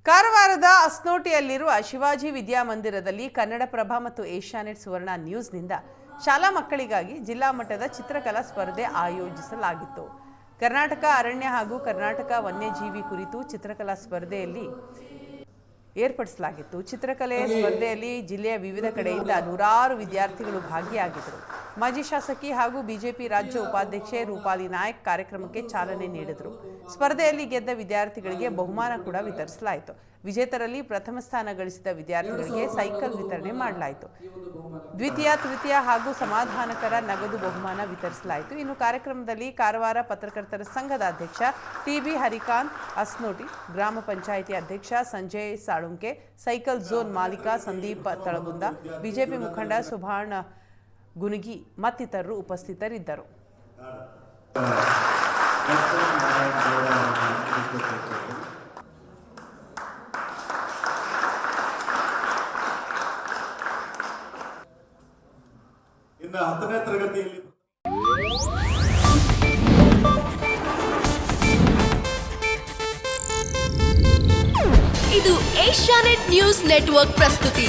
ಕಾರವಾರದ ಅಸ್ನೋಟಿಯಲ್ಲಿರುವ ಶಿವಾಜಿ ವಿದ್ಯಾಮಂದಿರದಲ್ಲಿ ಕನ್ನಡಪ್ರಭ ಮತ್ತು ಏಷ್ಯಾನೆಟ್ ಸುವರ್ಣ ನ್ಯೂಸ್ನಿಂದ ಶಾಲಾ ಮಕ್ಕಳಿಗಾಗಿ ಜಿಲ್ಲಾ ಮಟ್ಟದ ಚಿತ್ರಕಲಾ ಸ್ಪರ್ಧೆ ಆಯೋಜಿಸಲಾಗಿತ್ತು. ಕರ್ನಾಟಕ ಅರಣ್ಯ ಹಾಗೂ ಕರ್ನಾಟಕ ವನ್ಯಜೀವಿ ಕುರಿತು ಚಿತ್ರಕಲಾ ಸ್ಪರ್ಧೆಯಲ್ಲಿ ಏರ್ಪಡಿಸಲಾಗಿತ್ತು. ಚಿತ್ರಕಲೆ ಸ್ಪರ್ಧೆಯಲ್ಲಿ ಜಿಲ್ಲೆಯ ವಿವಿಧ ಕಡೆಯಿಂದ ನೂರಾರು ವಿದ್ಯಾರ್ಥಿಗಳು ಭಾಗಿಯಾಗಿದ್ದರು. ಮಾಜಿ ಶಾಸಕಿ ಹಾಗೂ ಬಿಜೆಪಿ ರಾಜ್ಯ ಉಪಾಧ್ಯಕ್ಷೆ ರೂಪಾಲಿ ನಾಯಕ್ ಕಾರ್ಯಕ್ರಮಕ್ಕೆ ಚಾಲನೆ ನೀಡಿದರು. ಸ್ಪರ್ಧೆಯಲ್ಲಿ ಗೆದ್ದ ವಿದ್ಯಾರ್ಥಿಗಳಿಗೆ ಬಹುಮಾನ ಕೂಡ ವಿತರಿಸಲಾಯಿತು. ವಿಜೇತರಲ್ಲಿ ಪ್ರಥಮ ಸ್ಥಾನ ಗಳಿಸಿದ ವಿದ್ಯಾರ್ಥಿಗಳಿಗೆ ಸೈಕಲ್ ವಿತರಣೆ ಮಾಡಲಾಯಿತು. ದ್ವಿತೀಯ, ತೃತೀಯ ಹಾಗೂ ಸಮಾಧಾನಕರ ನಗದು ಬಹುಮಾನ ವಿತರಿಸಲಾಯಿತು. ಇನ್ನು ಕಾರ್ಯಕ್ರಮದಲ್ಲಿ ಕಾರವಾರ ಪತ್ರಕರ್ತರ ಸಂಘದ ಅಧ್ಯಕ್ಷ ಟಿ.ಬಿ. ಹರಿಕಾಂತ್ ಅಸ್ನೋಟಿ, ಗ್ರಾಮ ಪಂಚಾಯಿತಿ ಅಧ್ಯಕ್ಷ ಸಂಜಯ್ ಸಾಳುಂಕೆ, ಸೈಕಲ್ ಝೋನ್ ಮಾಲೀಕ ಸಂದೀಪ್ ತಳಗುಂದ, ಬಿಜೆಪಿ ಮುಖಂಡ ಸುಭಾಣ್ ಗುನುಗಿ ಮತ್ತಿತರರು ಉಪಸ್ಥಿತರಿದ್ದರು. ಇನ್ನು 10ನೇ ತರಗತಿಯಲ್ಲಿ ಇದು ಏಷ್ಯಾನೆಟ್ ನ್ಯೂಸ್ ನೆಟ್ವರ್ಕ್ ಪ್ರಸ್ತುತಿ.